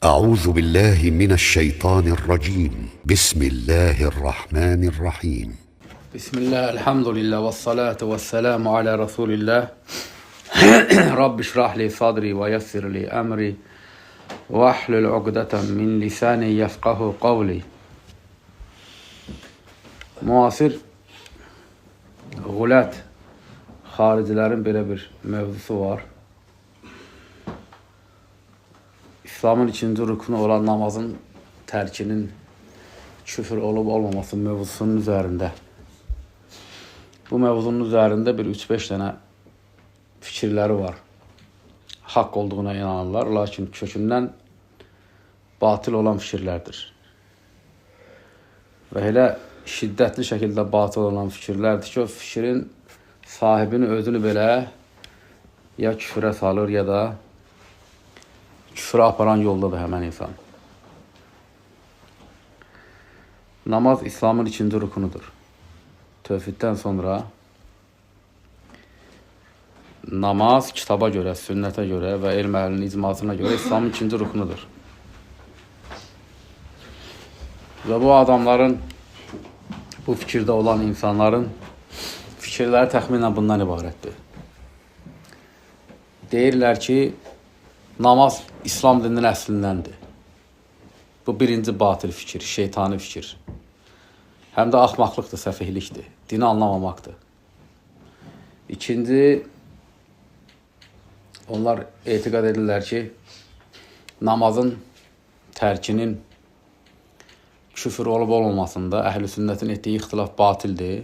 أعوذ بالله من الشيطان الرجيم بسم الله الرحمن الرحيم Bismillah, elhamdülillah ve salatu ve selamu ala Resulillah. Rabbi şrah li sadri ve yassir li emri ve ahlul uqdatan min lisani yefqahu qavli. Muasir gulət xaricilərin belə bir mövzusu var. İslamın ikinci rüknü olan namazın tərkinin küfür olub olmaması mövzusunun üzərində. Bu mövzunun üzərində bir 3-5 dənə fikirləri var. Haqq olduğuna inanırlar, lakin kökündən batıl olan fikirlərdir. Və elə şiddətli şəkildə batıl olan fikirlərdir ki, o fikrin sahibini özünü belə ya küfrə salır, ya da küfrə aparan yoldadır həmən insan. Namaz İslamın ikinci rüknudur. Tövhiddən sonra namaz kitaba görə, sünnətə görə və elm əhlinin icmasına görə İslamın ikinci rüknudur. Və bu adamların, bu fikirdə olan insanların fikirləri təxminən bundan ibarətdir. Deyirlər ki, namaz İslam dininin əslindəndir. Bu birinci batıl fikir, şeytani fikir. Həm də axmaqlıqdır, səfihlikdir, dini anlamamaqdır. İkinci, onlar etiqad edirlər ki, namazın tərkinin küfür olub olmamasında əhl-i sünnətin etdiyi ixtilaf batildir.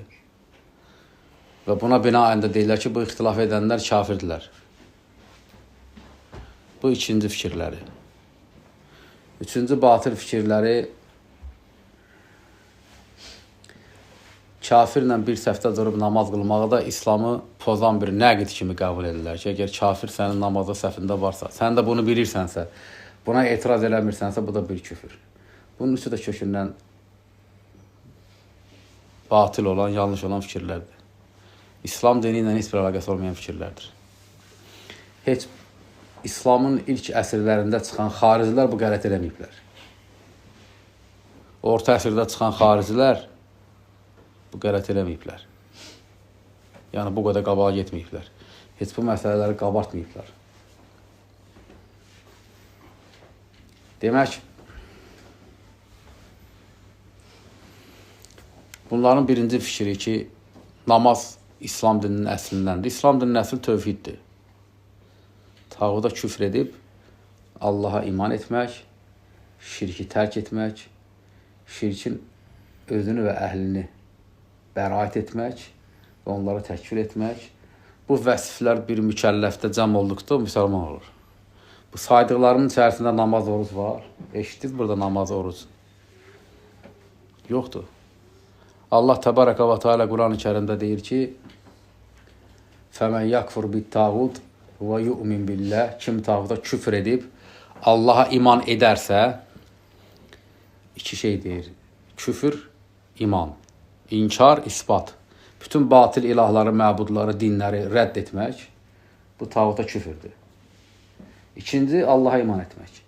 Və buna binaən də deyirlər ki, bu ixtilaf edənlər kafirdirlər. Bu ikinci fikirləri. Üçüncü batıl fikirləri, kafirlə bir səhvdə durub namaz qılmağı da İslamı pozan bir nəqid kimi qəbul edirlər ki, əgər kafir sənin namazda səhvində varsa, sən də bunu bilirsənsə, buna etiraz eləmirsənsə, bu da bir küfür. Bunun üçü də kökündən batıl olan, yanlış olan fikirlərdir. İslam dini ilə heç bir əlaqəsi olmayan fikirlərdir. Heç İslamın ilk əsrlərində çıxan xaricilər bu qələt eləməyiblər. Orta əsrdə çıxan xaricilər bu qələt eləməyiblər. Yəni, bu qədər qabağa getməyiblər. Heç bu məsələləri qabartmayıblar. Demək, bunların birinci fikri ki, namaz İslam dininin əslindəndir. İslam dininin əsli tövhiddir. Tağuda küfr edib, Allaha iman etmək, şirki tərk etmək, şirkin özünü və əhlini bəraət etmək və onları təkfir etmək. Bu vəsiflər bir mükəlləfdə cəm olduqda müsəlman olur. Bu saydıqlarının içərisində namaz, oruc var. Eşitdiniz burada namaz, oruc? Yoxdur. Allah təbaraka və teala Quran-ı Kərimdə deyir ki, فَمَنْ يَكْفُرْ بِالْتَاغُوتِ وَيُؤْمِنْ بِاللّٰهِ Kim tağuta küfr edib, Allaha iman edərsə, iki şey deyir. Küfür, iman. İnkar, isbat. Bütün batil ilahları, məbudları, dinləri rədd etmək, bu tağuta küfürdür. İkinci, Allaha iman etmək.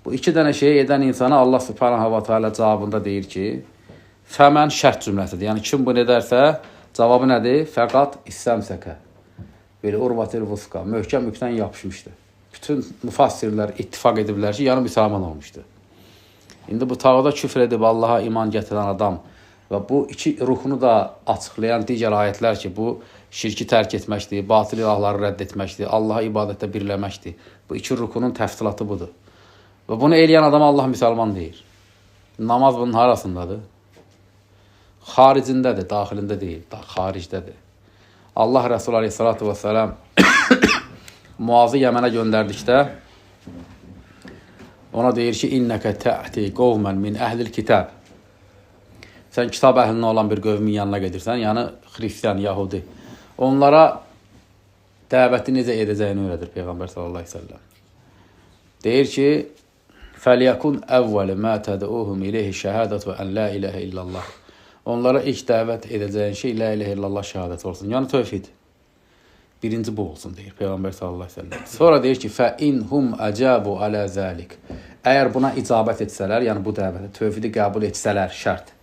Bu iki dənə şeyi edən insana Allah subhanahu wa ta'ala cavabında deyir ki, fəmən şərt cümləsidir. Yəni, kim bunu edərsə, cavabı nədir? Fəqat istəmsəkə. Belə urvatil vusqa, möhkəm yükdən yapışmışdır. Bütün müfassirlər ittifaq ediblər ki, yəni müsəlman olmuşdur. İndi bu tağda küfr edib Allaha iman gətirən adam və bu iki ruhunu da açıqlayan digər ayətlər ki, bu şirki tərk etməkdir, batil ilahları rədd etməkdir, Allaha ibadətdə birləməkdir. Bu iki ruhunun təfsilatı budur. Və bunu eləyən adam Allah müsəlman deyir. Namaz bunun harasındadır? Xaricindədir, daxilində deyil, xaricdədir. Allah Rəsulü aleyhissalatu vesselam Muazı Yəmənə göndərdikdə ona deyir ki, İnnəkə tə'ti qovmən min əhlil kitab. Sən kitab əhlində olan bir qövmin yanına gedirsən, yəni xristiyan, yahudi. Onlara dəvəti necə edəcəyini öyrədir Peyğəmbər sallallahu aleyhi ve sellem. Deyir ki, fəliyəkun əvvəli mə tədəuhum ileyhi şəhədət və ən la iləhə illallah. Onlara ilk dəvət edəcəyin şey, la iləhə illallah şəhadət olsun. Yəni, tövhid. Birinci bu olsun deyir Peyğəmbər sallallahu əleyhi və səlləm. Sonra deyir ki, fə inhum acabu alə zalik. Əgər buna icabət etsələr, yəni bu dəvətə tövhidi qəbul etsələr, şərt.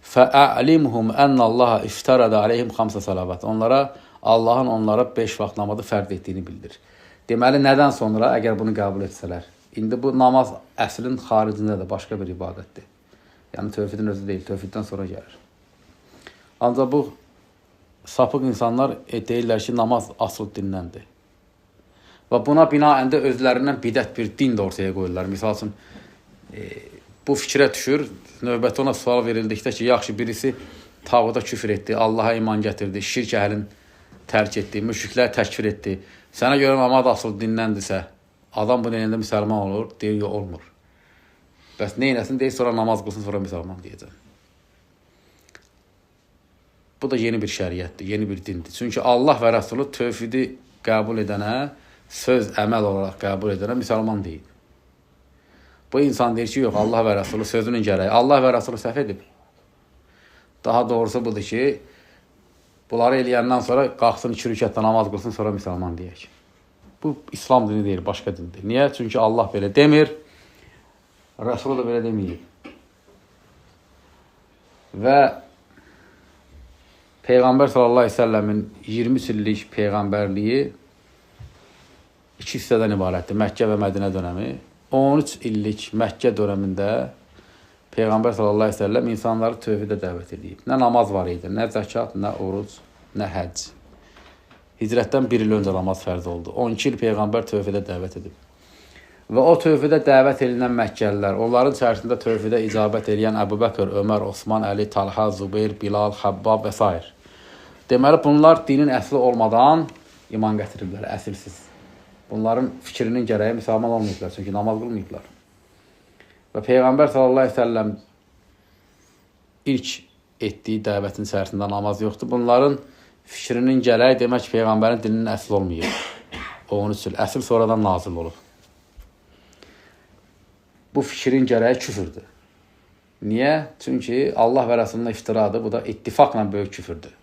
Fə a'limhum ennallaha iftarada aleyhim 5 salavat. Onlara Allahın onlara 5 vaxt namazı fərd etdiyini bildirir. Deməli, nədən sonra əgər bunu qəbul etsələr? İndi bu namaz əslin xaricindədir, başqa bir ibadətdir. Yəni tövhidin özü deyil, tövhiddən sonra gəlir. Ancaq bu sapıq insanlar deyirlər ki, namaz asıl dindəndir. Və buna binaən də özlərindən bidət bir din də ortaya qoyurlar. Misal üçün, bu fikrə düşür, növbəti ona sual verildikdə ki, yaxşı birisi tağuta küfür etdi, Allaha iman gətirdi, şirk əhlini tərk etdi, müşriklər təkfir etdi. Sənə görə namaz asıl dindəndirsə, adam bu deyəndə müsəlman olur, deyir, yox, olmur. Bəs neynəsin, deyir, sonra namaz qılsın, sonra müsəlman deyəcək. Bu da yeni bir şəriətdir, yeni bir dindir. Çünki Allah və Rəsulü tövhidi qəbul edənə, söz, əməl olaraq qəbul edənə müsəlman deyil. Bu insan deyir ki, yox, Allah və Rəsulü sözünün gərəyi. Allah və Rəsulü səhv edib. Daha doğrusu budur ki, bunları eləyəndən sonra qalxsın 2 rükətdə namaz qılsın, sonra müsəlman deyək. Bu İslam dini deyil, başqa dindir. Niyə? Çünki Allah belə demir, Rəsulü da belə deməyib. Və Peyğəmbər sallallahu əleyhi və səlləmin 23 illik peyğəmbərliyi 2 hissədən ibarətdir. Məkkə və Mədinə dönəmi. 13 illik Məkkə dönəmində Peyğəmbər sallallahu əleyhi və səlləm insanları tövhidə dəvət edib. Nə namaz var idi, nə zəkat, nə oruc, nə həcc. Hicrətdən 1 il öncə namaz fərz oldu. 12 il Peyğəmbər tövhidə dəvət edib. Və o tövhidə dəvət edilən Məkkəlilər, onların içərisində tövhidə icabət edən Əbu Bəkr, Ömər, Osman, Əli, Talha, Zubeyr, Bilal, Xəbbab və s. Deməli, bunlar dinin əsli olmadan iman gətiriblər, əsilsiz. Bunların fikrinin gərəyi müsəlman olmayıblar, çünki namaz qılmayıblar. Və Peyğəmbər sallallahu əleyhi və səlləm ilk etdiyi dəvətin içərisində namaz yoxdur. Bunların fikrinin gərəyi demək ki, Peyğəmbərin dininin əsli olmayıb. 13 il. Əsl sonradan nazil olub. Bu fikrin gərəyi küfürdür. Niyə? Çünki Allah və Rəsuluna iftiradır. Bu da ittifaqla böyük küfürdür.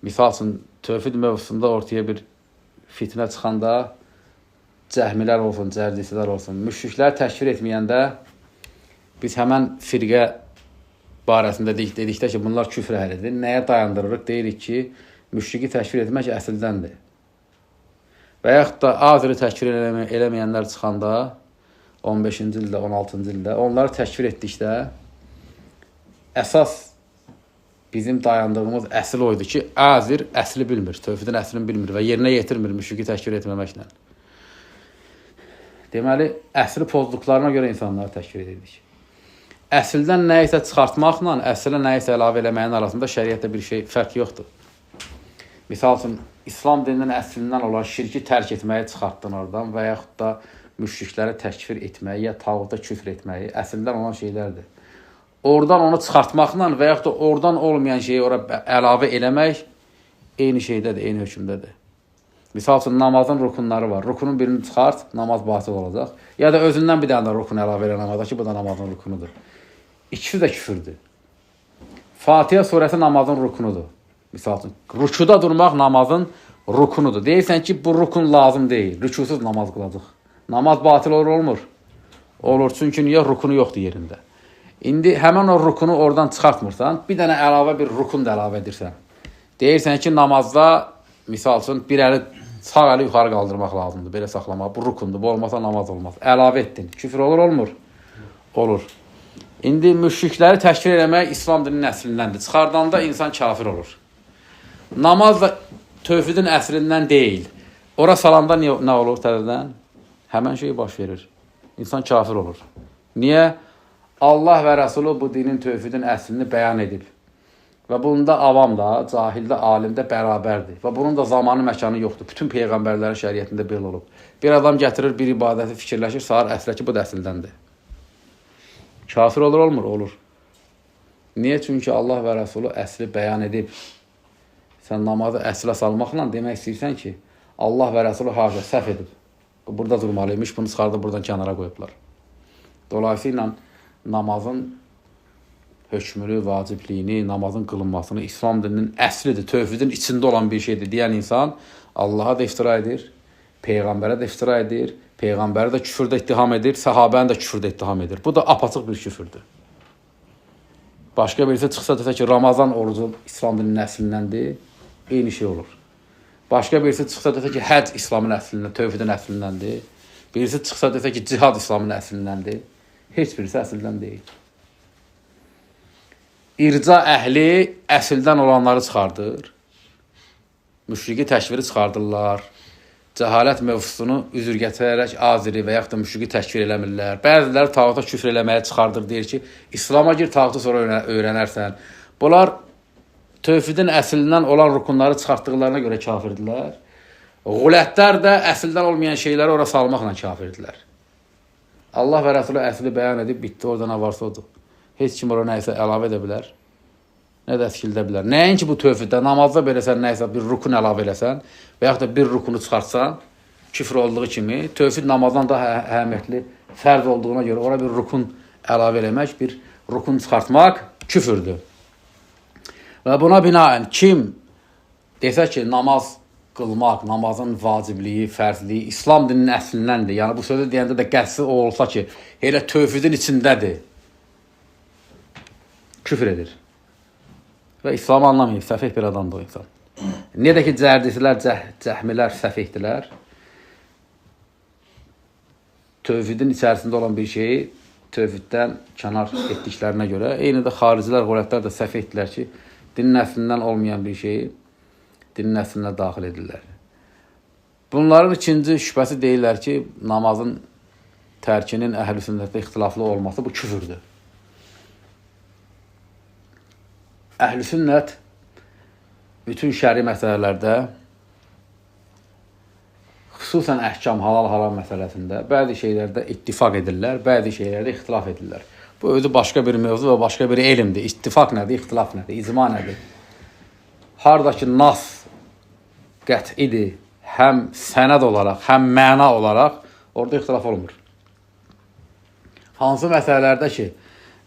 Misal üçün, tövhid mövzusunda ortaya bir fitnə çıxanda cəhmilər olsun, cərdisilər olsun, müşriklər təkfir etməyəndə biz həmən firqə barəsində dedikdə ki, bunlar küfr əhlidir. Nəyə dayandırırıq? Deyirik ki, müşriki təkfir etmək əsildəndir. Və yaxud da azri təkfir eləməyənlər çıxanda 15-ci ildə, 16-cı ildə onları təkfir etdikdə əsas bizim dayandığımız əsl oydu ki, azir əsli bilmir, tövhidin əslini bilmir və yerinə yetirmir müşriki təkfir etməməklə. Deməli, əsli pozduqlarına görə insanları təkfir edirdik. Əsildən nəyisə çıxartmaqla, əslə nəyisə əlavə eləməyin arasında şəriətdə bir fərq yoxdur. Misal üçün, İslam dininin əslindən olan şirki tərk etməyi çıxartdın oradan və yaxud da müşrikləri təkfir etməyi ya tağuta küfr etməyi əsildən olan şeylərdir. Oradan onu çıxartmaqla və yaxud da oradan olmayan şeyi ora əlavə eləmək eyni şeydədir, eyni hökmdədir. Misal üçün, namazın rukunları var. Rukunun birini çıxart, namaz batıl olacaq. Ya da özündən bir dənə rukun əlavə elə namaza ki, bu da namazın rukunudur. İkisi də küfürdür. Fatihə surəsi namazın rukunudur. Misal üçün, rükuda durmaq namazın rukunudur. Deyirsən ki, bu rukun lazım deyil. Rükusuz namaz qılacaq. Namaz batıl olur, olmur. Olur, çünki niyə? Rukunu yoxdur yerində. İndi həmən o rukunu oradan çıxartmırsan, bir dənə əlavə bir rukun da əlavə edirsən. Deyirsən ki, namazda, misal üçün, bir əli, sağ əli yuxarı qaldırmaq lazımdır, belə saxlamaq. Bu rukundur, bu olmasa namaz olmaz. Əlavə etdin. Küfür olur, olmur? Olur. İndi müşrikləri təkfir eləmək İslam dininin əslindəndir. Çıxardanda insan kafir olur. Namaz da tövhidin əslindən deyil. Ora salanda nə olur təzədən? Həmən şey baş verir. İnsan kafir olur. Niyə? Allah və Rəsulü bu dinin tövhidin əslini bəyan edib. Və bunda avam da, cahil də, alim də bərabərdir. Və bunun da zamanı, məkanı yoxdur. Bütün peyğəmbərlərin şəriətində belə olub. Bir adam gətirir, bir ibadəti fikirləşir, sağır əslə ki, bu da əsildəndir. Kafir olur, olmur? Olur. Niyə? Çünki Allah və Rəsulü əsli bəyan edib. Sən namazı əslə salmaqla demək istəyirsən ki, Allah və Rəsulü haşa səhv edib. Burada durmalıymış, bunu çıxardıb buradan kənara qoyublar. Dolayısıyla namazın hökmünü, vacibliyini, namazın qılınmasını, İslam dininin əslidir, tövhidin içində olan bir şeydir deyən insan Allaha da iftira edir, Peyğəmbərə də iftira edir, Peyğəmbəri də küfürdə ittiham edir, səhabəni də küfürdə ittiham edir. Bu da apaçıq bir küfürdür. Başqa birisi çıxsa desə ki, Ramazan orucu İslam dininin əslindəndir, eyni şey olur. Başqa birisi çıxsa desə ki, həc İslamın əslindən, tövhidin əslindəndir. Birisi çıxsa desə ki, cihad İslamın əslindəndir. Heç birisi əsildən deyil. İrca əhli əsildən olanları çıxardır. Müşriqi təkviri çıxardırlar. Cəhalət mövzusunu üzr gətirərək aziri və yaxud da müşriqi təkvir eləmirlər. Bəziləri tağuta küfr eləməyə çıxardır, deyir ki, İslama gir, tağutu sonra öyrənərsən. Bunlar tövhidin əslindən olan rukunları çıxartdıqlarına görə kafirdirlər. Qulətlər də əsildən olmayan şeyləri ora salmaqla kafirdirlər. Allah və Rəsulü əsli bəyan edib, bitdi, orada nə varsa odur. Heç kim ora nəyisə əlavə edə bilər, nə də əskildə bilər. Nəinki bu tövhiddə, namazda beləsən, nəyisə bir rukun əlavə eləsən və yaxud da bir rukunu çıxartsan, küfr olduğu kimi, tövhid namazdan daha əhəmiyyətli fərz olduğuna görə ora bir rukun əlavə eləmək, bir rukun çıxartmaq küfürdür. Və buna binaən kim desə ki, namaz qılmaq, namazın vacibliyi, fərzliyi İslam dininin əslindəndir. Yəni bu sözü deyəndə də qəsdi o olsa ki, elə tövhidin içindədir. Küfr edir. Və İslamı anlamayıb, səfih bir adamdır o insan. Niyə də ki, cərdisilər, cəhmilər səfihdilər. Tövhidin içərisində olan bir şeyi tövhiddən kənar etdiklərinə görə, eyni də xaricilər, qulətlər də səfihdilər ki, dinin əslindən olmayan bir şeyi dinin əslinə daxil edirlər. Bunların ikinci şübhəsi deyirlər ki, namazın tərkinin əhl-i sünnətdə ixtilaflı olması bu küfürdür. Əhl-i sünnət bütün şəri məsələlərdə, xüsusən əhkam, halal-haram məsələsində bəzi şeylərdə ittifaq edirlər, bəzi şeylərdə ixtilaf edirlər. Bu özü başqa bir mövzu və başqa bir elmdir. İttifaq nədir, ixtilaf nədir, icma nədir? Hardakı nas qətidir, həm sənəd olaraq, həm məna olaraq orada ixtilaf olmur. Hansı məsələlərdə ki,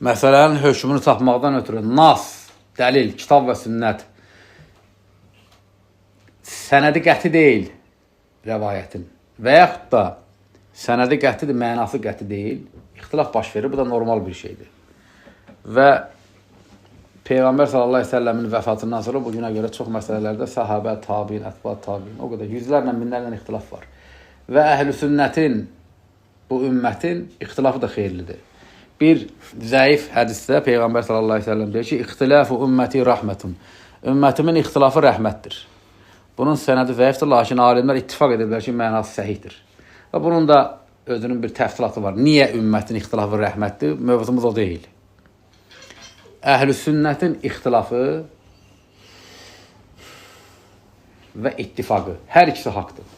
məsələnin hökmünü tapmaqdan ötürü nas, dəlil, kitab və sünnət sənədi qəti deyil rəvayətin və yaxud da sənədi qətidir, mənası qəti deyil, ixtilaf baş verir, bu da normal bir şeydir. Və Peyğəmbər sallallahu əleyhi və səlləmin vəfatından sonra bu günə görə çox məsələlərdə səhabə, tabiin, ətbaat tabiin, o qədər yüzlərlə, minlərlə ixtilaf var. Və əhl-i sünnətin, bu ümmətin ixtilafı da xeyirlidir. Bir zəif hədisdə Peyğəmbər sallallahu əleyhi və səlləm deyir ki, İxtilafu ümməti rəhmətun. Ümmətimin ixtilafı rəhmətdir. Bunun sənədi zəifdir, lakin alimlər ittifaq ediblər ki, mənası səhihdir. Və bunun da özünün bir təfsilatı var. Niyə ümmətin ixtilafı rəhmətdir? Mövzumuz o deyil. Əhl-i sünnətin ixtilafı və ittifaqı, hər ikisi haqdır.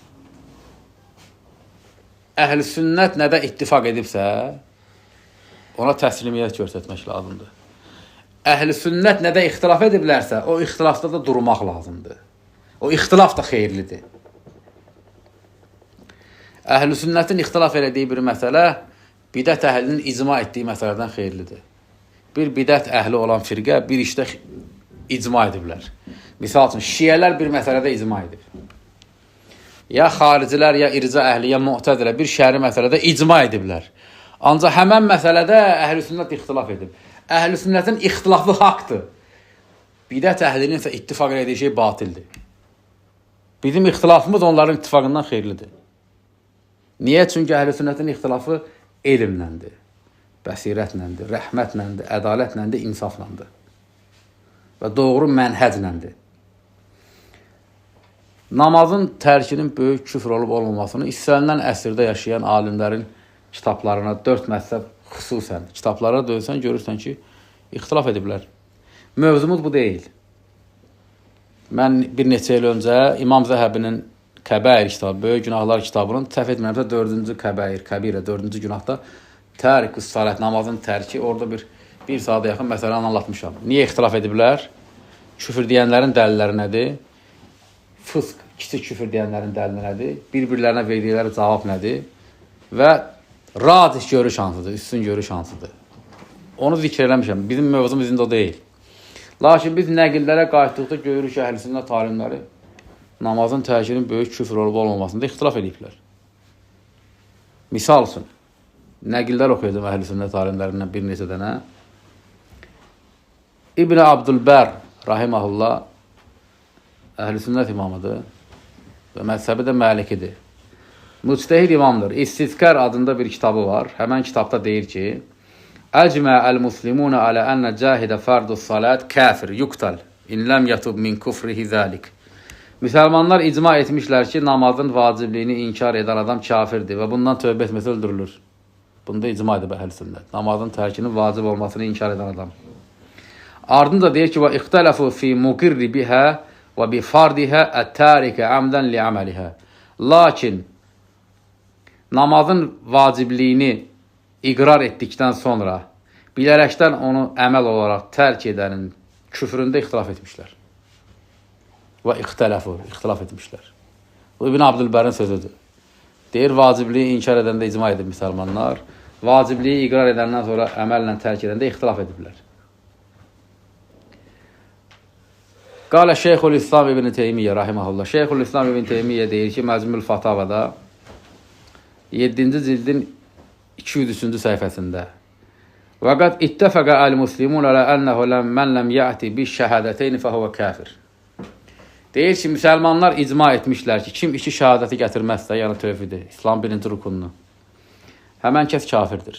Əhl-i sünnət nədə ittifaq edibsə, ona təslimiyyət göstərmək lazımdır. Əhl-i sünnət nədə ixtilaf ediblərsə, o ixtilafda da durmaq lazımdır. O ixtilaf da xeyirlidir. Əhl-i sünnətin ixtilaf elədiyi bir məsələ, bidət əhlinin icma etdiyi məsələdən xeyirlidir. Bir bidət əhli olan firqə bir işdə icma ediblər. Misal üçün, şiyələr bir məsələdə icma edib. Ya xaricilər, ya irca əhli, ya mu'təzilə bir şəri məsələdə icma ediblər. Ancaq həmən məsələdə əhl-i sünnət ixtilaf edib. Əhl-i sünnətin ixtilafı haqdır. Bidət əhlinin isə ittifaq elədiyi şey batildir. Bizim ixtilafımız onların ittifaqından xeyirlidir. Niyə? Çünki əhl-i sünnətin ixtilafı elmləndir, bəsirətləndir, rəhmətləndir, ədalətləndi, insaflandır və doğru mənhəcləndir. Namazın tərkinin böyük küfr olub olmamasını istənilən əsrdə yaşayan alimlərin kitablarına, 4 məzhəb xüsusən kitablara döysən, görürsən ki, ixtilaf ediblər. Mövzumuz bu deyil. Mən bir neçə il öncə İmam Zəhəbinin Kəbəir kitabı, Böyük Günahlar kitabının səhv etmirəmsə 4-cü Kəbəir, Kəbirə 4-cü günahda Tərik-ü Salət, namazın tərki, orada bir saata yaxın məsələni anlatmışam. Niyə ixtilaf ediblər? Küfür deyənlərin dəlilləri nədir? Fısq, kiçik küfür deyənlərin dəlili nədir? Bir-birlərinə verdikləri cavab nədir? Və racih görüş hansıdır, üstün görüş hansıdır? onu zikr eləmişəm. Bizim mövzumuz indi o deyil. Lakin biz nəqillərə qayıtdıqda görürük ki, əhl-i sünnət alimləri namazın tərkinin böyük küfr olub olmamasında ixtilaf ediblər. Misal üçün, nəqillər oxuyacam əhl-i sünnət alimlərindən bir neçə dənə. İbn Abdülbər, rahiməhullah, əhl-i sünnət imamıdır və məzhəbi də Məlikidir. Müctəhid imamdır. İstizkar adında bir kitabı var. Həmən kitabda deyir ki, Əcmə'əl muslimunə alə ənə cahidə fardus salat kafir, yuqtal, in ləm yatub min kufrihi zəlik. Müsəlmanlar icma etmişlər ki, namazın vacibliyini inkar edən adam kafirdir və bundan tövbə etməsi öldürülür. Bunda icma edib əhl-i sünnət. Namazın tərkinin vacib olmasını inkar edən adam. Ardınca deyir ki, və ixtələfu fi muqirri bihə və bi fardihə ət-tərikə əmdən li əməlihə. Lakin namazın vacibliyini iqrar etdikdən sonra bilərəkdən onu əməl olaraq tərk edənin küfründə ixtilaf etmişlər. Və ixtilaf etmişlər. Bu İbn Abdülbərin sözüdür. Deyir, vacibliyi inkar edəndə icma edib müsəlmanlar, vacibliyi iqrar edəndən sonra əməllə tərk edəndə ixtilaf ediblər. Qalə Şeyxülislam İbn Teymiyyə, rahiməhullah. Şeyxülislam İbn Teymiyyə deyir ki, Məcmül Fatavada 7-ci cildin 203-cü səhifəsində və qad ittəfəqə əl-muslimun alə ənəhu mən ləm yəti bi şəhədəteyni fəhuvə kafir. Deyir ki, müsəlmanlar icma etmişlər ki, kim iki şəhadəti gətirməzsə, yəni tövhidi, İslam birinci rukununu, həmən kəs kafirdir.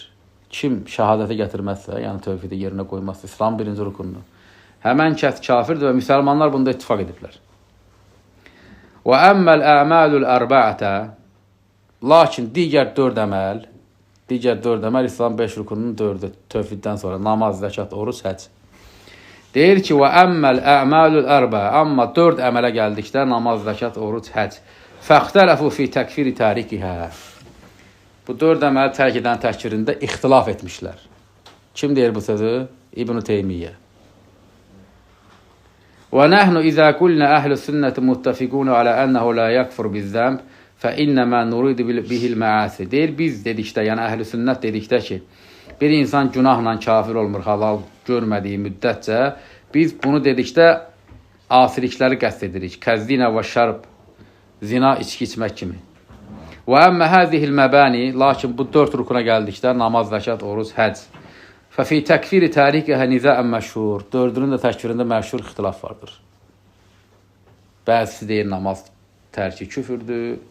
Kim şəhadəti gətirməzsə, yəni tövhidi yerinə qoymazsa, İslam birinci rukununu, həmən kəs kafirdir və müsəlmanlar bunda ittifaq ediblər. Və əmməl əməlül ərbəətə, lakin digər dörd əməl İslam 5 rukunun 4-ü tövhiddən sonra namaz, zəkat, oruc, həcc. Deyir ki, və əmməl əməlül ərbə, amma 4 əmələ gəldikdə namaz, zəkat, oruc, həcc. Fəxtələfu fi təkfiri tərikihə. Bu 4 əməli tərk edən təkfirində ixtilaf etmişlər. Kim deyir bu sözü? İbn Teymiyyə. Və nəhnu izə qulnə əhl-i sünnəti muttafiqunə alə ənəhu la yəkfur bizzəmb fəinnəmə nuridu bihil məasi. Deyir, biz dedikdə, yəni əhl-i sünnət dedikdə ki, bir insan günahla kafir olmur, halal görmədiyi müddətcə, biz bunu dedikdə asilikləri qəsd edirik. Kəzdinə və şərb, zina, içki içmək kimi. Və əmmə həzihil məbəni, lakin bu 4 rukuna gəldikdə, namaz, zəkat, oruc, həcc. Fəfi təkfiri tərikəhə nizəən məşhur. 4-ünün də təkfirində məşhur ixtilaf vardır. Bəzisi deyir, namaz tərki küfürdür,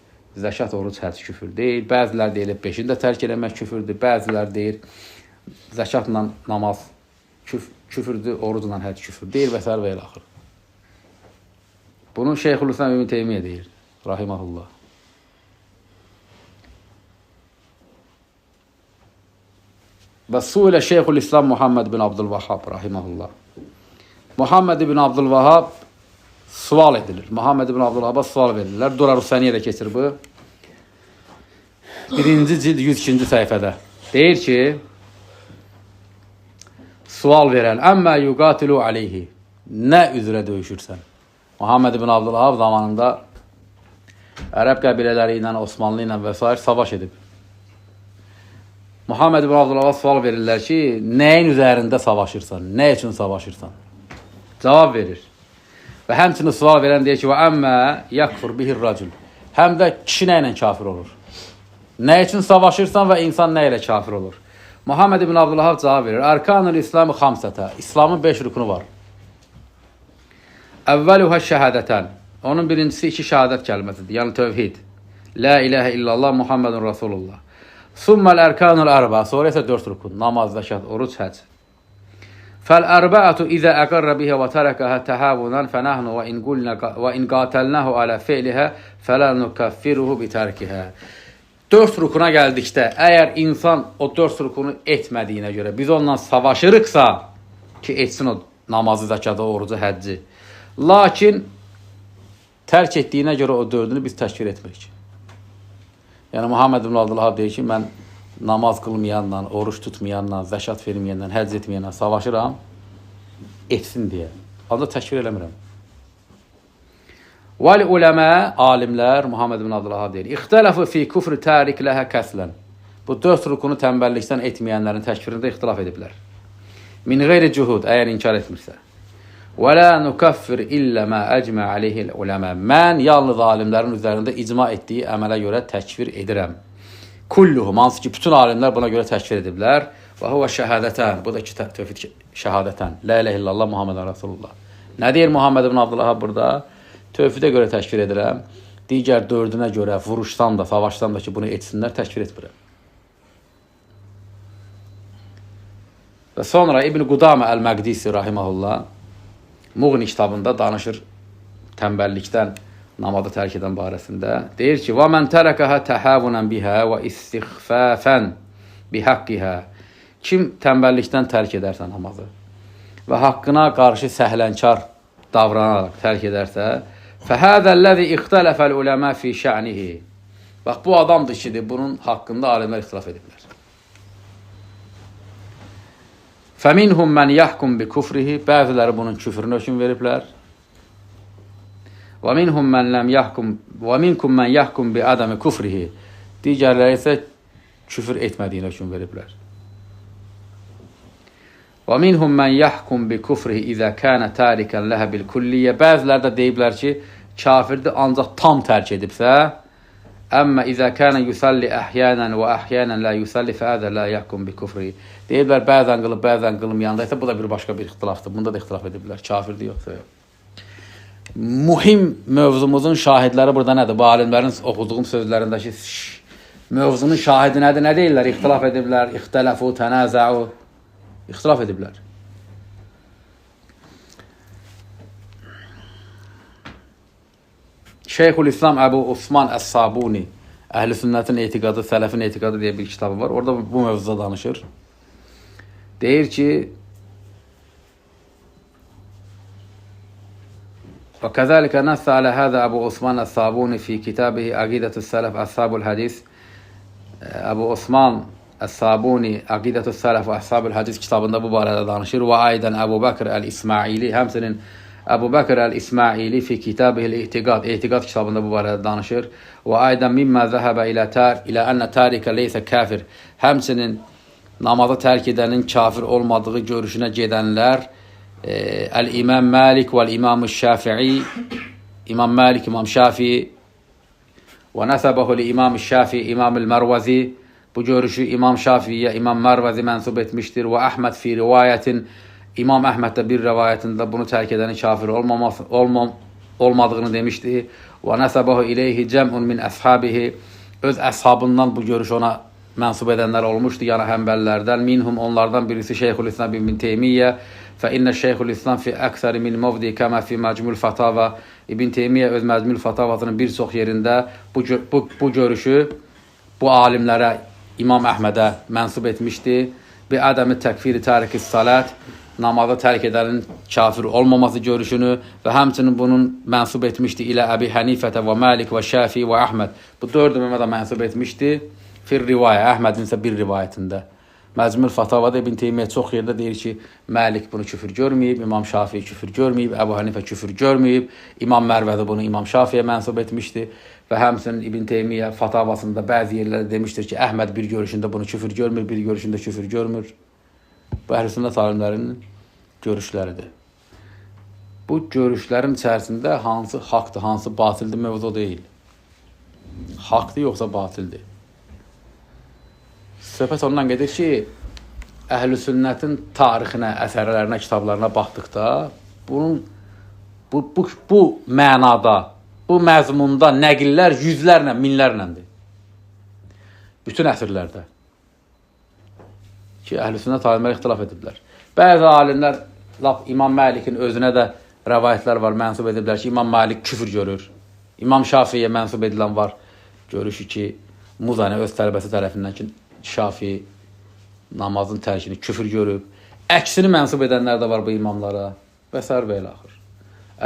zəkat, oruc, həcc küfür deyil. Bəzilər deyir, 5-ini də tərk eləmək küfürdür. Bəzilər deyir, zəkatla namaz küfürdür, orucla həcc küfür deyil və s. və ilə axır. Bunu Şeyxülislam İbn Teymiyyə deyir, rahiməhullah. Və suilə Şeyxülislam Muhammed bin Abdülvahhab, rahiməhullah. Muhammed ibn Abdülvahhab sual edilir. Muhammed ibn Abdülvahhab'a sual verirlər. Durar-ı-Səniyyə ilə keçir bu. 1-ci cild 102-ci səhifədə. Deyir ki, sual verən, əmmə yuqatilu aleyhi, nə üzrə döyüşürsən? Muhammed ibn Abdülvahhab zamanında ərəb qəbilələri ilə, Osmanlı ilə və s. savaş edib. Muhammed ibn Abdülvahhab sual verirlər ki, nəyin üzərində savaşırsan? Nə üçün savaşırsan? Cavab verir. Və həmçinin sual verən deyir ki, və əmmə yakfur bihir racul. Həm də kişi nə ilə kafir olur? Nə üçün savaşırsan və insan nə ilə kafir olur? Muhammed ibn Abdülvahhab cavab verir. Arkanul İslamı xamsətə. İslamın 5 rükunu var. Əvvəluhə şəhədətən. Onun birincisi 2 şəhadət kəlməsidir. Yəni tövhid. La ilahə illallah Muhammedun Rasulullah. Summəl ərkanul ərba. Sonra isə 4 rükun. Namaz, zəkat, oruc, həcc. Fəl-ərbəətü izə əqarrə bihə və tərəkəhə təhəvunən fənəhnu və in qatəlnəhu alə fe'lihə fələ nukəffiruhu bitərkihə. 4 rukuna gəldikdə, əgər insan o 4 rukunu etmədiyinə görə biz ondan savaşırıqsa ki, etsin o namazı, zəkatı, orucu, həcci. Lakin tərk etdiyinə görə o 4-ünü biz təşkil etmirik. Yəni, Muhammed ibn Abdülvahhab deyir ki, mən namaz qılmayanla, oruç tutmayanla, zəkat verməyənlə, həcc etməyənlə savaşıram, etsin deyə. Ancaq təşkil eləmirəm. Vəl uləmə, alimlər, Muhammed ibn Abdülvahhab deyir, İxtələfu fi kufri tərik ləhə kəslən. Bu 4 rukunu tənbəllikdən etməyənlərin təkfirində ixtilaf ediblər. min qeyri cuhud, əgər inkar etmirsə. Və la nukaffir illə mə əcmə aleyhil uləmə. Mən yalnız alimlərin üzərində icma etdiyi əmələ görə təkfir edirəm. Kulluhum, hansı ki, bütün alimlər buna görə təkfir ediblər. Və huvə şəhədətən, bu da ki, tövhid şəhadətən. La ilahe illallah Muhammedən Rasulullah. Nə deyir Muhammed ibn Abdullaha burada? Tövhidə görə təkfir edirəm. Digər dördünə görə vuruşsam da, savaşsam da ki, bunu etsinlər, təkfir etmirəm. Və sonra İbn Qudamə Əl-Məqdisi rahiməhullah Muğni kitabında danışır tənbəllikdən namazı tərk edən barəsində. Deyir ki: "Və men tərəkəhə təhəvunən bihə və istiğfafən bihaqqihə." Kim tənbəllikdən tərk edərsə namazı və haqqına qarşı səhlənkar davranaraq tərk edərsə, fəhədəl-ləzi ixtələfəl uləmə fi şə'nihi. Bax, bu adamdır ki, bunun haqqında alimlər ixtilaf ediblər. Fəminhum mən yəhkum bi kufrihi. Bəziləri bunun küfrünə hökm veriblər. Və minhum mən ləm yəhkum və minkum mən yəhkum bi adami kufrihi. Digərləri isə küfr etmədiyinə hökm veriblər. Və minhum mən yəhkum bi kufrihi izə kənə tarikən ləhə bil kulliyyə. Bəziləri də deyiblər ki, kafirdir ancaq tam tərk edibsə, əmmə izə kənə yusalli əhyənən və əhyənən lə yusalli fəədə lə yəhkum bi kufrihi. Deyiblər, bəzən qılıb, bəzən qılmayanda isə bu da bir başqa bir ixtilafdır. Bunda da ixtilaf ediblər. Kafirdir yoxsa yox. Mühim mövzumuzun şahidləri burada nədir? Bu alimlərin oxuduğum sözlərindəki mövzunun şahidi nədir? Nə deyirlər? İxtilaf ediblər, ixtələfu, tənəzəu. İxtilaf ediblər. Şeyxülislam Əbu Osman Əs-Sabuni, Əhl-i Sünnətin etiqadı, Sələfin etiqadı deyə bir kitabı var. Orada bu mövzuda danışır. Deyir ki, وكذلك نص على هذا أبو عثمان الصابوني في كتابه عقيدة السلف أصحاب الحديث. Əbu Osman Əs-Sabuni Aqidətü Sələf və Ashab-ül Hədis kitabında bu barədə danışır. Və aydən Əbu Bəkr Əl-İsmaili, həmçinin Əbu Bəkr Əl-İsmaili fi kitabihil etiqad, etiqad kitabında bu barədə danışır. Və aydən mimmə zəhəbə ilə ənə tarikə leysə kafir, həmçinin namazı tərk edənin kafir olmadığı görüşünə gedənlər Əl-İmam Malik və Əl-İmam Şafii, İmam Malik, İmam Şafii və nəsəbəhu li-İmam Şafii, İmam el-Mərvəzi, bu görüşü İmam Şafiiyə, İmam Mərvəzi mənsub etmişdir. Və Əhməd fi rivayətin, İmam Əhməd də bir rivayətində bunu tərk edənin kafir olmadığını demişdi. Və nəsəbəhu ileyhi cəm'un min əshabihi, öz əshabından bu görüş ona mənsub edənlər olmuşdu, yəni həmbəllərdən. Minhum, onlardan birisi Şeyxülislam ibn Teymiyyə. فإن Şeyxül İslam fi əksəri min mövdi kəmə fi məcmul fatava. İbn Teymiyyə öz məcmul fatavasının bir çox yerində bu görüşü bu alimlərə, İmam Əhmədə mənsub etmişdi. Bi ədəmi təkfiri tarikis salət, namazı tərk edənin kafir olmaması görüşünü və həmçinin bunun mənsub etmişdi ilə Əbi Hənifətə və Malik və Şafi və Əhməd. Bu dörd imamə də mənsub etmişdi. Fir rivayə, Əhmədin isə bir rivayətində. Məcmul Fatavada İbn Teymiyyə çox yerdə deyir ki, Məlik bunu küfür görməyib, İmam Şafii küfür görməyib, Əbu Hənifə küfür görməyib, İmam Mərvəzi bunu İmam Şafiyə mənsub etmişdi və həmçinin İbn Teymiyyə Fatavasında bəzi yerlərdə demişdir ki, Əhməd bir görüşündə bunu küfür görmür, bir görüşündə küfür görmür. Bu Əhl-i Sünnət alimlərinin görüşləridir. Bu görüşlərin içərisində hansı haqdır, hansı batildir mövzu deyil. Haqdır yoxsa batildir. Söhbət ondan gedir ki, Əhl-i Sünnətin tarixinə, əsərlərinə, kitablarına baxdıqda bu mənada, bu məzmunda nəqillər yüzlərlə, minlərləndir. Bütün əsrlərdə ki, Əhl-i Sünnət alimləri ixtilaf ediblər. Bəzi alimlər, İmam Məlikin özünə də rəvayətlər var, mənsub ediblər ki, İmam Məlik küfür görür. İmam Şafiyə mənsub edilən var, görüşü ki, Muzani öz tələbəsi tərəfindən ki, Şafii namazın tərkini küfür görüb. Əksini mənsub edənlər də var bu imamlara və s. və ilə axır.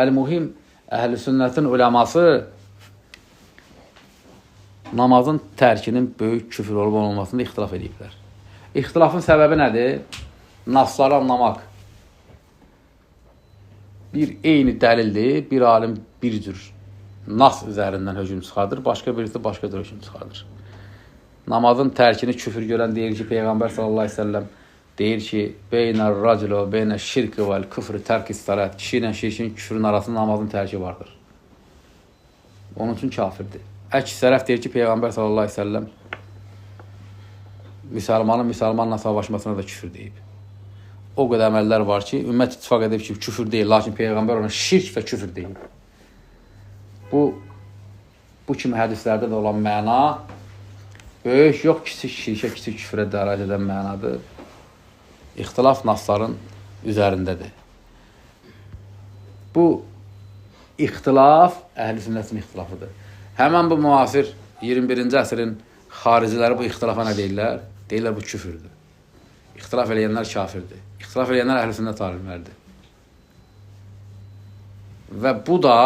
Əl-Muhim, Əhl-i Sünnətin uləması namazın tərkinin böyük küfür olub olmasında ixtilaf ediblər. İxtilafın səbəbi nədir? Nasları anlamaq. Bir eyni dəlildir, bir alim bir cür nas üzərindən hökm çıxardır, başqa birisi başqa cür hökm çıxardır. Namazın tərkini küfür görən deyir ki, Peyğəmbər sallallahu aleyhi ve sellem deyir ki, beynər racil və beynər şirk və küfrü tərk-i salat, kişi ilə şirkin, küfrün arasında namazın tərki vardır. Onun üçün kafirdir. Əks tərəf deyir ki, Peyğəmbər sallallahu aleyhi ve sellem müsəlmanın müsəlmanla savaşmasına da küfür deyib. O qədər əməllər var ki, ümmət ittifaq edib ki, küfür deyil, lakin Peyğəmbər ona şirk və küfür deyib. Bu kimi hədislərdə də olan məna böyük, yox kiçik şirkə, kiçik küfrə dəlalət edən mənadır. İxtilaf nasların üzərindədir. Bu ixtilaf əhl-i sünnətin ixtilafıdır. Həmən bu müasir 21-ci əsrin xariciləri bu ixtilafa nə deyirlər? Deyirlər bu küfürdür. İxtilaf eləyənlər kafirdir. İxtilaf eləyənlər əhl-i sünnət alimləridir. Və bu da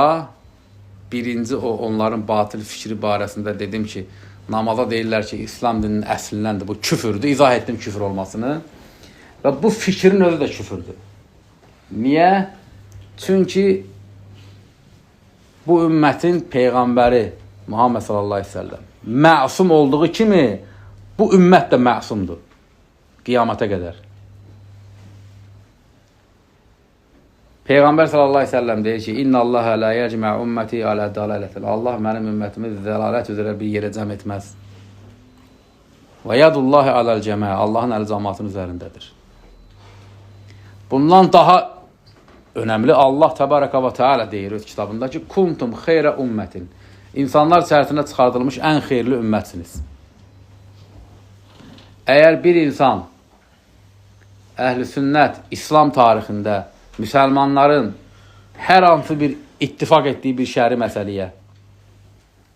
birinci onların batıl fikri barəsində dedim ki, namaza deyirlər ki, İslam dininin əslindəndir, bu küfürdür. İzah etdim küfür olmasını. Və bu fikrin özü də küfürdür. Niyə? Çünki bu ümmətin Peyğəmbəri Muhammed sallallahu aleyhi ve sellem məsum olduğu kimi bu ümmət də məsumdur. Qiyamətə qədər. Peyğəmbər sallallahu aleyhi ve sellem deyir ki, İnna Allaha la yecmə ümməti alə dalalətin. Allah mənim ümmətimi zəlalət üzrə bir yerə cəm etməz. Və yadullahi aləl cəmə. Allahın əli cəmaatın üzərindədir. Bundan daha önəmli Allah təbaraka və teala deyir öz kitabında ki, kuntum xeyrə ümmətin. İnsanlar içərisində çıxardılmış ən xeyirli ümmətsiniz. Əgər bir insan əhl-i sünnət İslam tarixində müsəlmanların hər hansı bir ittifaq etdiyi bir şəri məsələyə,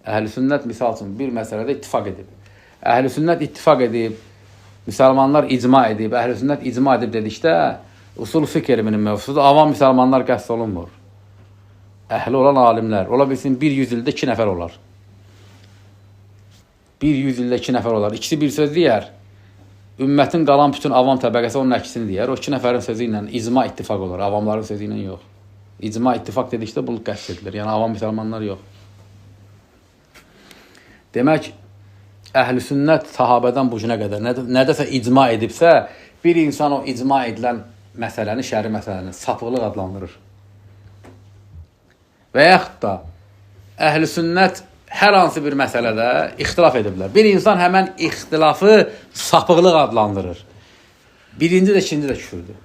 əhl-i sünnət misal üçün bir məsələdə ittifaq edib. Əhl-i sünnət ittifaq edib, müsəlmanlar icma edib, əhl-i sünnət icma edib dedikdə, usul fiqh elminin mövzusudur, avam müsəlmanlar qəsd olunmur. Əhli olan alimlər, ola bilsin 100 ildə 2 nəfər olar. 100 ildə 2 nəfər olar. İkisi bir söz deyər, ümmətin qalan bütün avam təbəqəsi onun əksini deyər. O 2 nəfərin sözü ilə icma ittifaq olur, avamların sözü ilə yox. İcma ittifaq dedikdə bu qəsd edilir, yəni avam müsəlmanlar yox. Demək, əhl-i sünnət sahabədən bu günə qədər nədəsə icma edibsə, bir insan o icma edilən məsələni, şəri məsələni sapıqlıq adlandırır. Və yaxud da əhl-i sünnət hər hansı bir məsələdə ixtilaf ediblər. Bir insan həmən ixtilafı sapıqlıq adlandırır. Birinci də, ikinci də küfürdür.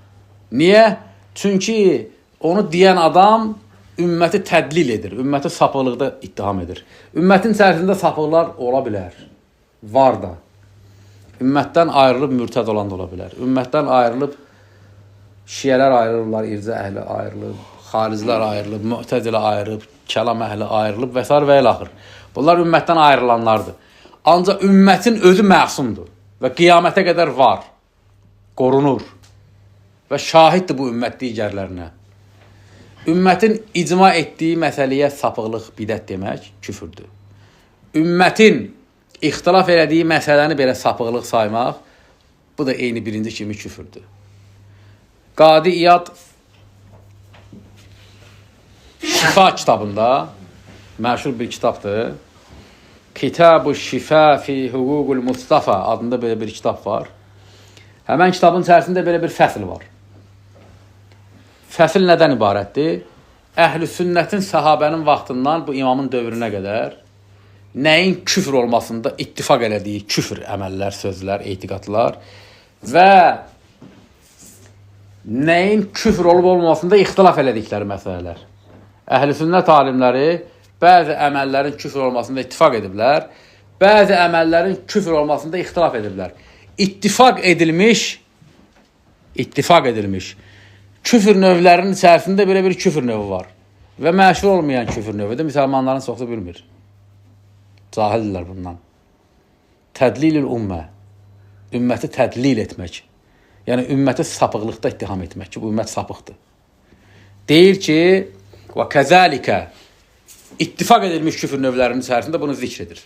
Niyə? Çünki onu deyən adam ümməti tədlil edir, ümməti sapıqlıqda ittiham edir. Ümmətin içərisində sapıqlar ola bilər, var da. Ümmətdən ayrılıb mürtəd olan da ola bilər. Ümmətdən ayrılıb şiyələr ayrılırlar, ircə əhli ayrılıb, xaricilər ayrılıb, mü'təzilə ayrılıb, kəlam əhli ayrılıb və s. və ilaxır. Bunlar ümmətdən ayrılanlardır. Ancaq ümmətin özü məsumdur və qiyamətə qədər var, qorunur və şahiddir bu ümmət digərlərinə. Ümmətin icma etdiyi məsələyə sapıqlıq, bidət demək küfürdür. Ümmətin ixtilaf elədiyi məsələni belə sapıqlıq saymaq, bu da eyni birinci kimi küfürdür. Qadi İyad Şifa kitabında, məşhur bir kitabdır, Kitab-ı Şifa fi Hüququl Mustafa adında belə bir kitab var. Həmən kitabın içərisində belə bir fəsil var. Fəsil nədən ibarətdir? Əhl-i sünnətin səhabənin vaxtından bu imamın dövrünə qədər nəyin küfr olmasında ittifaq elədiyi küfr əməllər, sözlər, etiqadlar və nəyin küfr olub olmamasında ixtilaf elədikləri məsələlər. Əhl-i sünnət alimləri bəzi əməllərin küfr olmasında ittifaq ediblər, bəzi əməllərin küfr olmasında ixtilaf ediblər. İttifaq edilmiş küfr növlərinin içərisində belə bir küfr növü var. Və məşhur olmayan küfr növüdür, müsəlmanların çoxu bilmir. Cahildirlər bundan. Tədlil-ül ümmə, ümməti tədlil etmək. Yəni, ümməti sapıqlıqda ittiham etmək ki, bu ümmət sapıqdır. Deyir ki, və kəzəlikə, ittifaq edilmiş küfr növlərinin içərisində bunu zikr edir.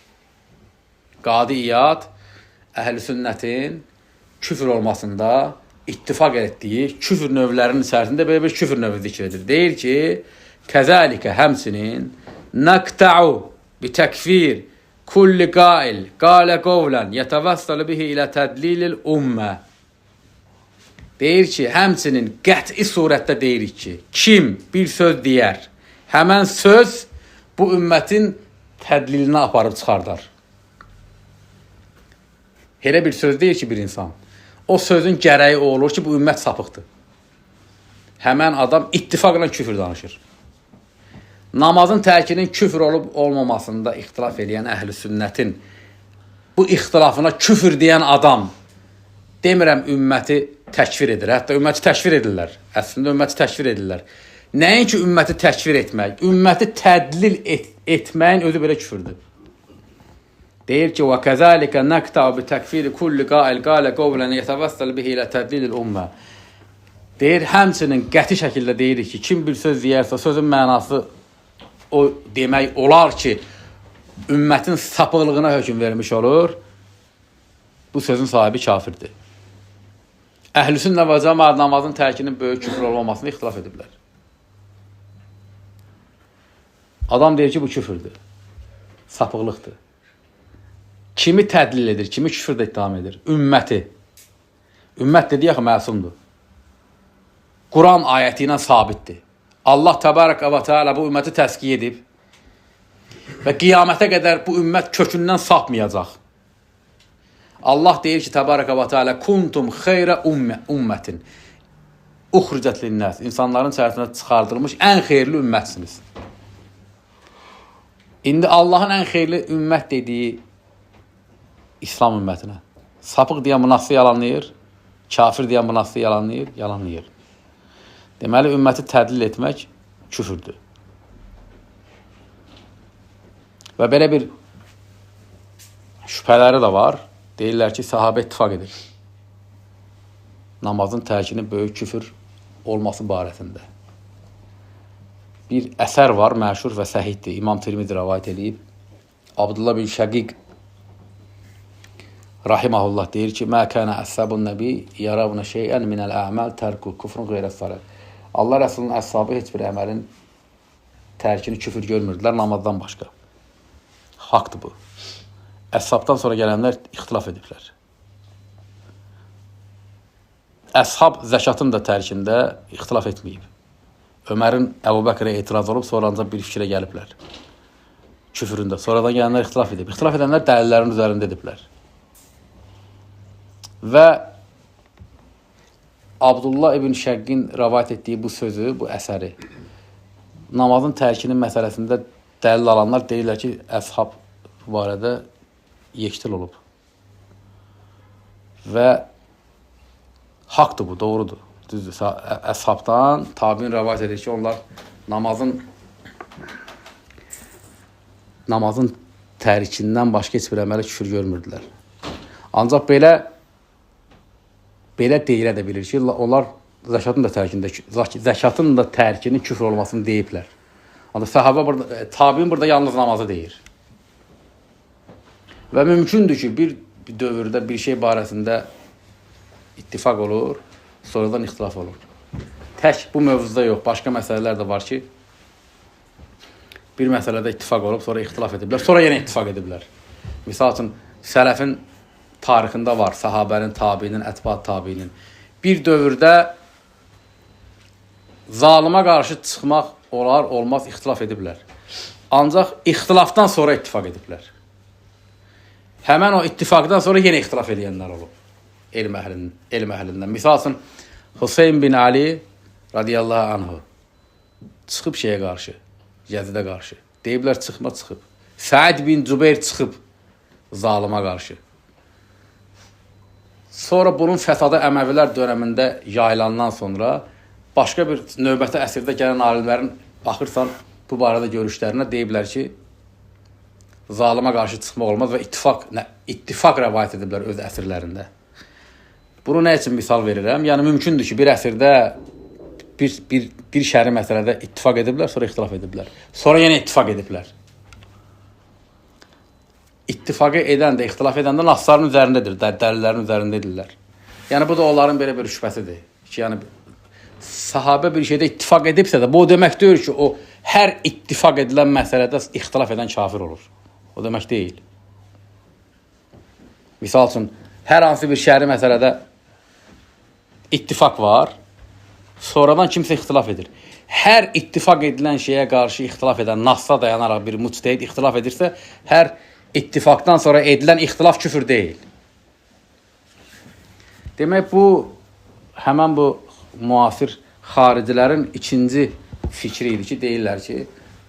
Qadi İyad, əhl-i sünnətin küfr olmasında ittifaq etdiyi küfr növlərinin içərisində belə bir küfr növü zikr edir. Deyir ki, kəzəlikə həmsinin nəqtə'u bi təkfir kulli qail, qalə qovlən, yətəvəssələ bihi ilə tədlilil ümmə. Deyir ki, həmçinin qəti surətdə deyirik ki, kim bir söz deyər, həmən söz bu ümmətin tədlilinə aparıb çıxardar. Elə bir söz deyir ki, bir insan, o sözün gərəyi o olur ki, bu ümmət sapıqdır. Həmən adam ittifaqla küfür danışır. Namazın tərkinin küfür olub olmamasında ixtilaf edən əhl-i sünnətin bu ixtilafına küfür deyən adam, demirəm ümməti təkfir edir. Hətta ümməti təkfir edirlər. Əslində ümməti təkfir edirlər. Nəinki ümməti təkfir etmək, ümməti tədlil etməyin özü belə küfürdür. Deyir ki, وَكَذَٰلِكَ نَقْتَعُ بِتَكْفِيرِ كُلِّ قَائِلْ قَالَ قَوْلًا يَتَوَسَّلْ بِهِ إِلَى تَدْلِيلِ الْأُمَّةِ. Deyir, həmçinin qəti şəkildə deyirik ki, kim bir söz deyərsə, sözün mənası o demək olar ki, ümmətin sapıqlığına hökm vermiş olur, bu sözün sahibi kafirdir. Əhl-i sünnə və cəmaət namazın tərkinin böyük küfür olmamasını ixtilaf ediblər. Adam deyir ki, bu küfürdür, sapıqlıqdır. Kimi tədlil edir, kimi küfürdə ittiham edir? Ümməti. Ümmət dediyi axı məsumdur. Quran ayəti ilə sabitdir. Allah təbarək və teala bu ümməti təskiyə edib və qiyamətə qədər bu ümmət kökündən sapmayacaq. Allah deyir ki, təbarək və teala kuntum xeyrə ümmətin uxricət linnəs, insanların içərisində çıxardılmış ən xeyirli ümmətsiniz. İndi Allahın ən xeyirli ümmət dediyi İslam ümmətinə. Sapıq deyən bu nasıl yalanlayır? Kafir deyən bu nasıl yalanlayır? Yalanlayır. Deməli, ümməti tədlil etmək küfürdür. Və belə bir şübhələri də var. Deyirlər ki, sahabə ittifaq edir. Namazın tərkinin böyük küfür olması barəsində. Bir əsər var, məşhur və səhihdir. İmam Tirmizi rəvayət edib. Abdullah bin Şəqiq rahiməhullah deyir ki, mə kənə əshabun nəbi yaravna şeyən minəl əməl tərku küfrün qeyrət salat. Allah Rəsulunun əshabı heç bir əməlin tərkini küfür görmürdülər namazdan başqa. Haqdır bu. Əshabdan sonra gələnlər ixtilaf ediblər. Əshab zəkatın da tərkində ixtilaf etməyib. Ömərin Əbu Bəkrə etiraz olub, sonra ancaq bir fikrə gəliblər. Küfüründə. Sonradan gələnlər ixtilaf edib. İxtilaf edənlər dəlillərin üzərində ediblər. Və Abdullah ibn Şəqqin rəvayət etdiyi bu sözü, bu əsəri namazın tərkinin məsələsində dəlil alanlar deyirlər ki, əshab barədə yektil olub. Və haqdır bu, doğrudur. Düzdür. Əshabdan tabiin rəvayət edir ki, onlar namazın tərikindən başqa heç bir əmələ küfür görmürdülər. Ancaq belə deyilə də bilir ki, onlar zəkatın da tərkinin küfür olmasını deyiblər. Tabiin burada yalnız namazı deyir. Və mümkündür ki, bir dövrdə bir şey barəsində ittifaq olur, sonradan ixtilaf olur. Tək bu mövzuda yox, başqa məsələlər də var ki, bir məsələdə ittifaq olub, sonra ixtilaf ediblər, sonra yenə ittifaq ediblər. Misal üçün, sələfin tarixində var, sahabənin, tabiinin, ətbaat tabiinin. Bir dövrdə zalıma qarşı çıxmaq olar, olmaz, ixtilaf ediblər. Ancaq ixtilafdan sonra ittifaq ediblər. Həmən o ittifaqdan sonra yenə ixtilaf edənlər olub. Elm əhlindən. Misal üçün, Hüseyin bin Ali radiyallahu anhu çıxıb şeyə qarşı, Yəzidə qarşı. Deyiblər, çıxıb. Səid bin Cübeyr çıxıb zalıma qarşı. Sonra bunun fəsadı Əməvilər dönəmində yayılandan sonra başqa bir növbəti əsrdə gələn alimlərin baxırsan bu barədə görüşlərinə deyiblər ki, zalıma qarşı çıxmaq olmaz və ittifaq rəvayət ediblər öz əsrlərində. Bunu nə üçün misal verirəm? Yəni, mümkündür ki, bir əsrdə bir şəri məsələdə ittifaq ediblər, sonra ixtilaf ediblər. Sonra yenə ittifaq ediblər. İttifaqı edən də, ixtilaf edən də nasların üzərindədir, dəlillərin üzərindədirlər. Yəni, bu da onların belə bir şübhəsidir. Ki, yəni, sahabə bir şeydə ittifaq edibsə də, bu o demək deyir ki, o hər ittifaq edilən məsələdə ixtilaf edən kafir olur. O demək deyil. Misal üçün, hər hansı bir şəri məsələdə ittifak var. Sonradan kimsə ixtilaf edir. Hər ittifak edilən şeyə qarşı ixtilaf edən, Nassa dayanaraq bir müctəhid ixtilaf edirsə, hər ittifakdan sonra edilən ixtilaf küfür deyil. Demək, bu, həmən bu müasir xaricilərin ikinci fikri idi ki, deyirlər ki,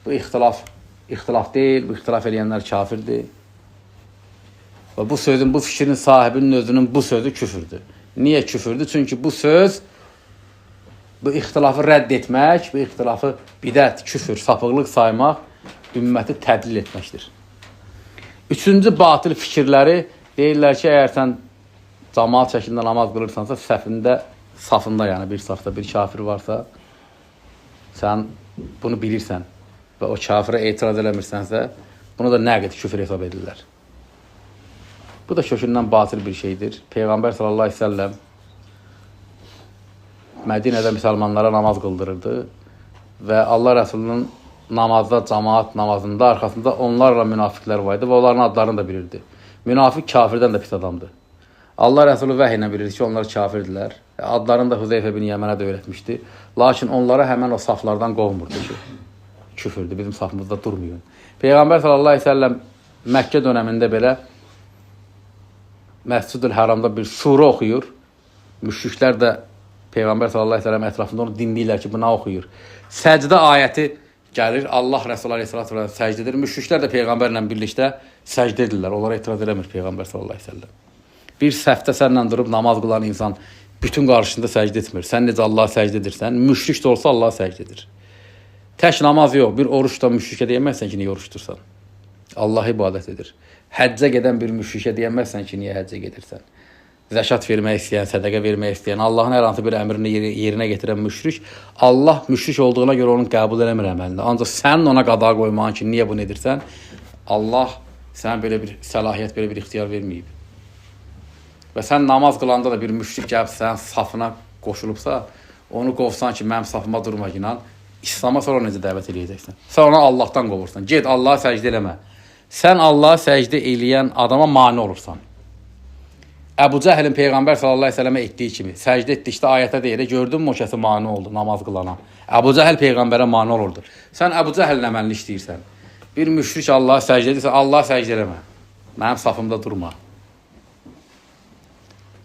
bu ixtilaf deyil, bu ixtilaf edənlər kafirdir. Və bu sözün, bu fikrin sahibinin özünün bu sözü küfürdür. Niyə küfürdür? Çünki bu söz, bu ixtilafı rədd etmək, bu ixtilafı bidət, küfür, sapıqlıq saymaq, ümməti tədlil etməkdir. Üçüncü batıl fikirləri deyirlər ki, əgər sən cəmaat şəklində namaz qılırsansa, safında, yəni bir safda bir kafir varsa, sən bunu bilirsən və o kafirə etiraz eləmirsənsə, bunu da nəqd küfür hesab edirlər. Bu da kökündən batıl bir şeydir. Peyğəmbər sallallahu aleyhi ve sellem Mədinədə müsəlmanlara namaz qıldırırdı və Allah Rəsulunun namazda, cəmaat namazında arxasında onlarla münafiqlər var idi və onların adlarını da bilirdi. Münafiq kafirdən də pis adamdır. Allah Rəsulu vəhy ilə bilirdi ki, onlar kafirdirlər. Adlarını da Huzeyfə bin Yəmənə də öyrətmişdi. Lakin onlara həmən o saflardan qovmurdu ki, küfürdür, bizim safımızda durmayın. Peyğəmbər sallallahu aleyhi ve sellem Məkkə dönəmində belə Məscid-ül Həramda bir surə oxuyur. Müşriklər də Peyğəmbər sallallahu aleyhi ve sellem ətrafında onu dinləyirlər ki, bu nə oxuyur? Səcdə ayəti gəlir, Allah Rəsulü aleyhissalatu vesselam səcdə edir. Müşriklər də Peyğəmbərlə birlikdə səcdə edirlər. Onlara etiraz eləmir Peyğəmbər sallallahu aleyhi ve sellem. Bir səhvdə sənlə durub namaz qılan insan bütün qarşısında səcdə etmir. Sən necə Allaha səcdə edirsən, müşrik də olsa Allaha səcdə edir. Tək namaz yox, bir oruçda müşrikə deyəməzsən ki, niyə oruç tutursan? Allah ibadət edir. Həccə gedən bir müşrikə deyəməzsən ki, niyə həccə gedirsən? Zəkat vermək istəyən, sədəqə vermək istəyən, Allahın hər hansı bir əmrini yerinə getirən müşrik, Allah müşrik olduğuna görə onu qəbul eləmir əməlində. Ancaq sənin ona qadağa qoymağın ki, niyə bunu edirsən? Allah sənə belə bir səlahiyyət, belə bir ixtiyar verməyib. Və sən namaz qılanda da bir müşrik gəlib sənin safına qoşulubsa, onu qovsan ki, mənim safıma durma inan, İslam'a sonra necə dəvət eləyəcəksən? Sən ona Allahdan qovursan. Get, Allaha səcdə eləmə. Sən Allaha səcdə eləyən adama mane olursan. Əbu Cəhlin Peyğəmbər sallallahu aleyhi ve sellemə etdiyi kimi, səcdə etdikdə ayətə deyir, gördünmü o kəsi mane oldu namaz qılana. Əbu Cəhl Peyğəmbərə mane olurdu. Sən Əbu Cəhlin əməlini işləyirsən. Bir müşrik Allaha səcdə edirsən, Allaha səcdə eləmə. Mənim safımda durma.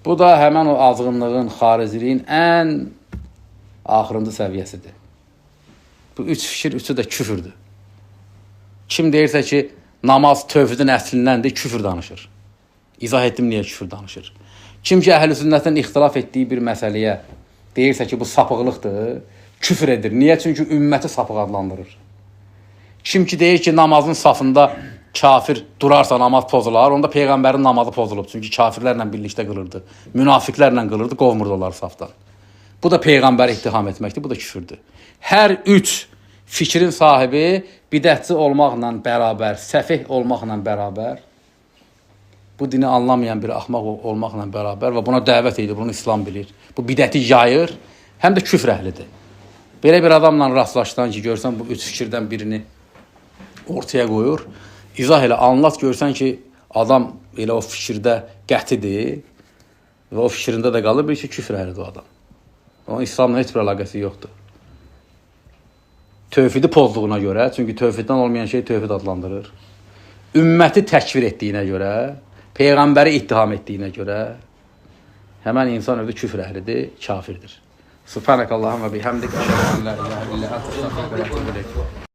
Bu da həmən o azğınlığın, xariciliyin ən axırıncı səviyyəsidir. Bu üç fikir, üçü də küfürdür. Kim deyirsə ki, namaz tövhidin əslindəndir, küfür danışır. İzah etdim niyə küfür danışır. Kim ki, əhl-i sünnətin ixtilaf etdiyi bir məsələyə deyirsə ki, bu sapıqlıqdır, küfür edir. Niyə? Çünki ümməti sapıq adlandırır. Kim ki, deyir ki, namazın safında kafir durarsa namaz pozular, onda Peyğəmbərin namazı pozulub. Çünki kafirlərlə birlikdə qılırdı, münafiqlərlə qılırdı, qovmurdu onlar safdan. Bu da Peyğəmbəri ittiham etməkdir, bu da küfürdür. Hər üç fikrin sahibi bidətçi olmaqla bərabər, səfih olmaqla bərabər, bu dini anlamayan bir axmaq olmaqla bərabər və buna dəvət edir, bunu İslam bilir. Bu bidəti yayır, həm də küfr əhlidir. Belə bir adamla rastlaşdan ki, görsən bu üç fikirdən birini ortaya qoyur, izah elə, anlat, görsən ki, adam elə o fikirdə qətidir və o fikrində də qalır, bir ki, küfr əhlidir o adam. Onun İslamla heç bir əlaqəsi yoxdur. Tövhidi pozduğuna görə, çünki tövhiddən olmayan şey tövhid adlandırır. Ümməti təkfir etdiyinə görə, Peyğəmbəri ittiham etdiyinə görə, həmən insan özü küfr əhlidir, kafirdir. Subhanəkallahumma bihamdik, əşhədu an la ilahe illə ente, estağfiruke və etûbü ileyk.